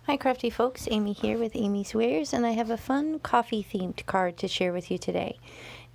Hi crafty folks, Amy here with Amy's Wares, and I have a fun coffee themed card to share with you today.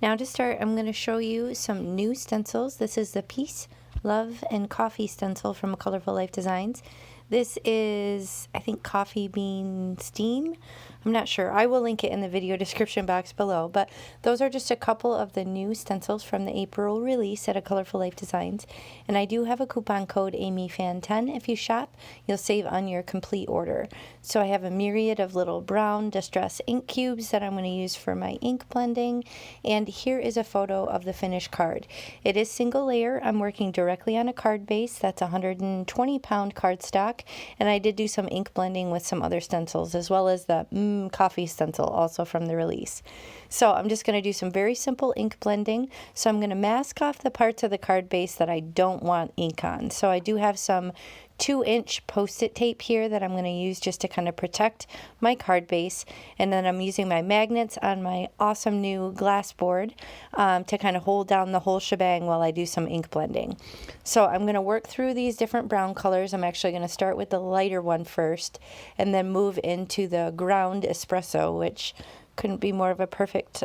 Now to start, I'm going to show you some new stencils. This is the Peace, Love, and Coffee stencil from Colorful Life Designs. This is, I think, coffee bean steam. I'm not sure. I will link it in the video description box below, but those are just a couple of the new stencils from the April release at Colorful Life Designs. And I do have a coupon code AmyFan10. If you shop, you'll save on your complete order. So I have a myriad of little brown distress ink cubes that I'm going to use for my ink blending. And here is a photo of the finished card. It is single layer. I'm working directly on a card base. That's 120 pound cardstock. And I did do some ink blending with some other stencils, as well as the coffee stencil also from the release. So I'm just going to do some very simple ink blending. So I'm going to mask off the parts of the card base that I don't want ink on. So I do have some 2-inch post-it tape here that I'm going to use just to kind of protect my card base. And then I'm using my magnets on my awesome new glass board to kind of hold down the whole shebang while I do some ink blending. So I'm going to work through these different brown colors. I'm actually going to start with the lighter one first and then move into the ground espresso, which couldn't be more of a perfect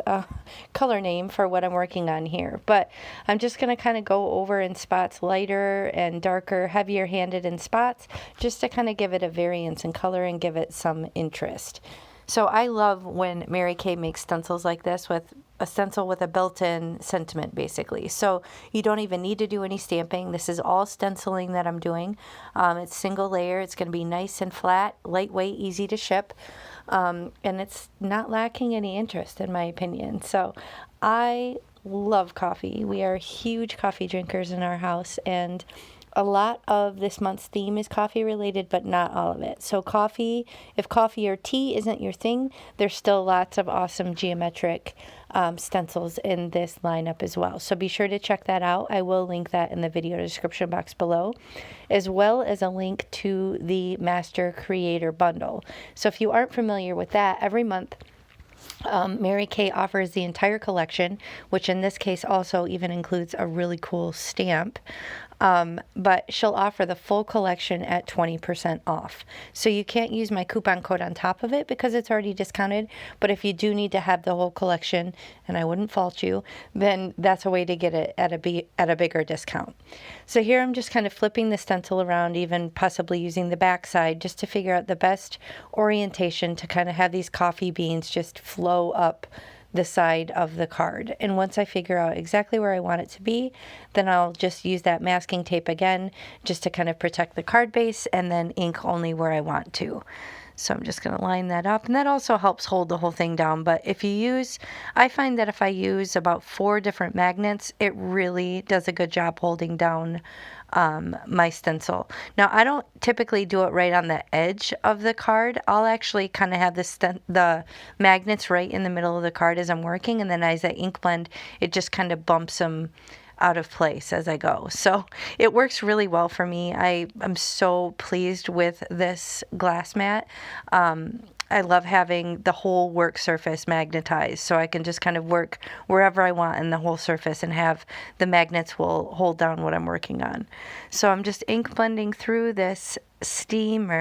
color name for what I'm working on here. But I'm just going to kind of go over in spots lighter and darker, heavier handed in spots, just to kind of give it a variance in color and give it some interest. So I love when Mary Kay makes stencils like this with a stencil with a built-in sentiment, basically. So you don't even need to do any stamping. This is all stenciling that I'm doing. It's single layer. It's going to be nice and flat, lightweight, easy to ship. And it's not lacking any interest, in my opinion. So I love coffee. We are huge coffee drinkers in our house, and a lot of this month's theme is coffee related, but not all of it. So coffee, if coffee or tea isn't your thing, there's still lots of awesome geometric stencils in this lineup as well. So be sure to check that out. I will link that in the video description box below, as well as a link to the Master Creator Bundle. So if you aren't familiar with that, every month Mary Kay offers the entire collection, which in this case also even includes a really cool stamp. But she'll offer the full collection at 20% off. So you can't use my coupon code on top of it because it's already discounted. But if you do need to have the whole collection, and I wouldn't fault you, then that's a way to get it at a bigger discount. So here I'm just kind of flipping the stencil around, even possibly using the back side just to figure out the best orientation to kind of have these coffee beans just flow up the side of the card. And once I figure out exactly where I want it to be, then I'll just use that masking tape again just to kind of protect the card base, and then ink only where I want to. So I'm just going to line that up, and that also helps hold the whole thing down. But if you use, I find that if I use about 4 different magnets, it really does a good job holding down my stencil. Now, I don't typically do it right on the edge of the card. I'll actually kind of have the magnets right in the middle of the card as I'm working, and then as I ink blend, it just kind of bumps them out of place as I go. So it works really well for me. I'm so pleased with this glass mat. I love having the whole work surface magnetized, so I can just kind of work wherever I want in the whole surface and have the magnets will hold down what I'm working on. So I'm just ink blending through this steam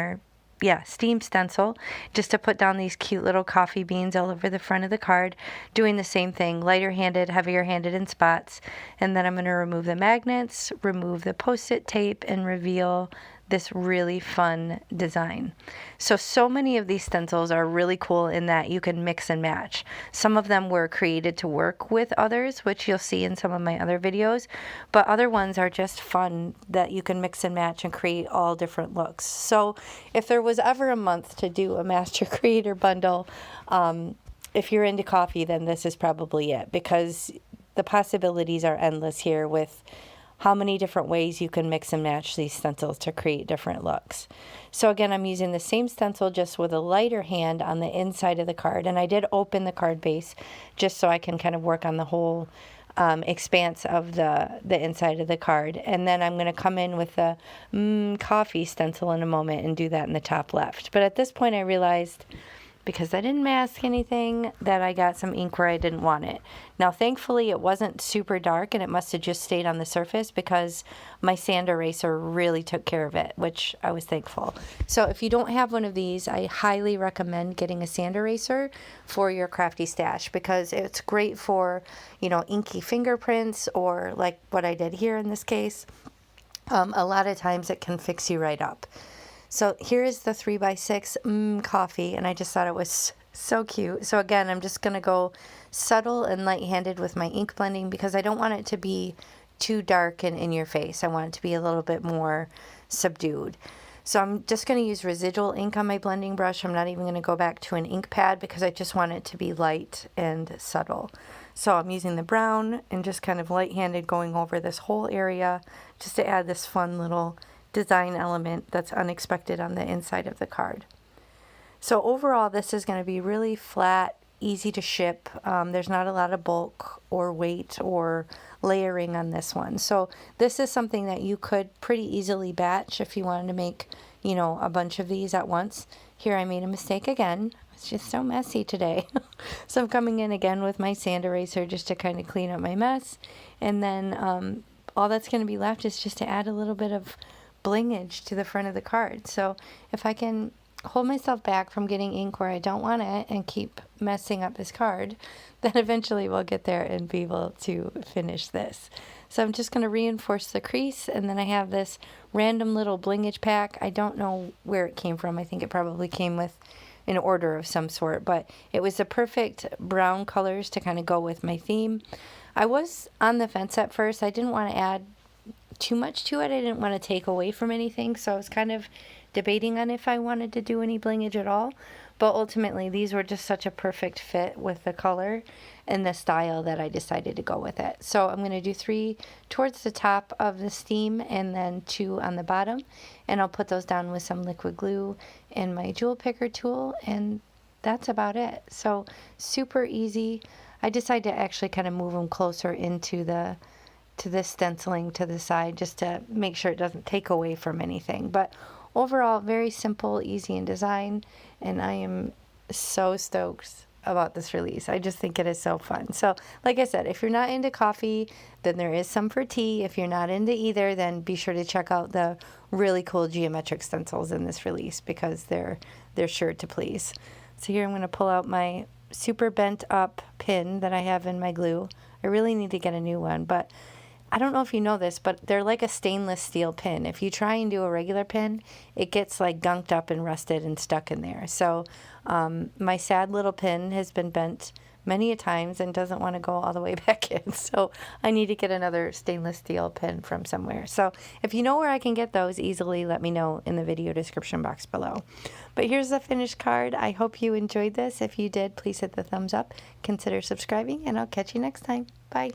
stencil just to put down these cute little coffee beans all over the front of the card, doing the same thing, lighter handed, heavier handed in spots. And then I'm going to remove the magnets, remove the post-it tape, and reveal this really fun design. So many of these stencils are really cool in that you can mix and match. Some of them were created to work with others, which you'll see in some of my other videos, but other ones are just fun that you can mix and match and create all different looks. So if there was ever a month to do a Master Creator Bundle, if you're into coffee, then this is probably it, because the possibilities are endless here with how many different ways you can mix and match these stencils to create different looks. So again, I'm using the same stencil just with a lighter hand on the inside of the card, and I did open the card base just so I can kind of work on the whole expanse of the inside of the card. And then I'm going to come in with the coffee stencil in a moment and do that in the top left. But at this point I realized because I didn't mask anything, that I got some ink where I didn't want it. Now, thankfully, it wasn't super dark, and it must have just stayed on the surface because my sand eraser really took care of it, which I was thankful. So if you don't have one of these, I highly recommend getting a sand eraser for your crafty stash, because it's great for, you know, inky fingerprints, or like what I did here in this case. A lot of times it can fix you right up. So here is the 3x6 coffee, and I just thought it was so cute. So again, I'm just going to go subtle and light-handed with my ink blending, because I don't want it to be too dark and in your face. I want it to be a little bit more subdued. So I'm just going to use residual ink on my blending brush. I'm not even going to go back to an ink pad, because I just want it to be light and subtle. So I'm using the brown and just kind of light-handed going over this whole area just to add this fun little design element that's unexpected on the inside of the card. So overall, this is going to be really flat, easy to ship. There's not a lot of bulk or weight or layering on this one. So this is something that you could pretty easily batch if you wanted to make, you know, a bunch of these at once. Here I made a mistake again. It's just so messy today. So I'm coming in again with my sand eraser just to kind of clean up my mess. And then all that's going to be left is just to add a little bit of blingage to the front of the card. So if I can hold myself back from getting ink where I don't want it and keep messing up this card, then eventually we'll get there and be able to finish this. So I'm just going to reinforce the crease, and then I have this random little blingage pack. I don't know where it came from. I think it probably came with an order of some sort, but it was the perfect brown colors to kind of go with my theme. I was on the fence at first. I didn't want to add too much to it. I didn't want to take away from anything, so I was kind of debating on if I wanted to do any blingage at all. But ultimately, these were just such a perfect fit with the color and the style that I decided to go with it. So I'm going to do 3 towards the top of this theme and then 2 on the bottom. And I'll put those down with some liquid glue and my jewel picker tool, and that's about it. So super easy. I decided to actually kind of move them closer into the stenciling to the side just to make sure it doesn't take away from anything. But overall, very simple, easy in design, and I am so stoked about this release. I just think it is so fun. So like I said, if you're not into coffee, then there is some for tea. If you're not into either, then be sure to check out the really cool geometric stencils in this release, because they're sure to please. So here I'm going to pull out my super bent up pin that I have in my glue. I really need to get a new one, but I don't know if you know this, but they're like a stainless steel pin. If you try and do a regular pin, it gets like gunked up and rusted and stuck in there. So my sad little pin has been bent many a times and doesn't want to go all the way back in. So I need to get another stainless steel pin from somewhere. So if you know where I can get those easily, let me know in the video description box below. But here's the finished card. I hope you enjoyed this. If you did, please hit the thumbs up. Consider subscribing, and I'll catch you next time. Bye.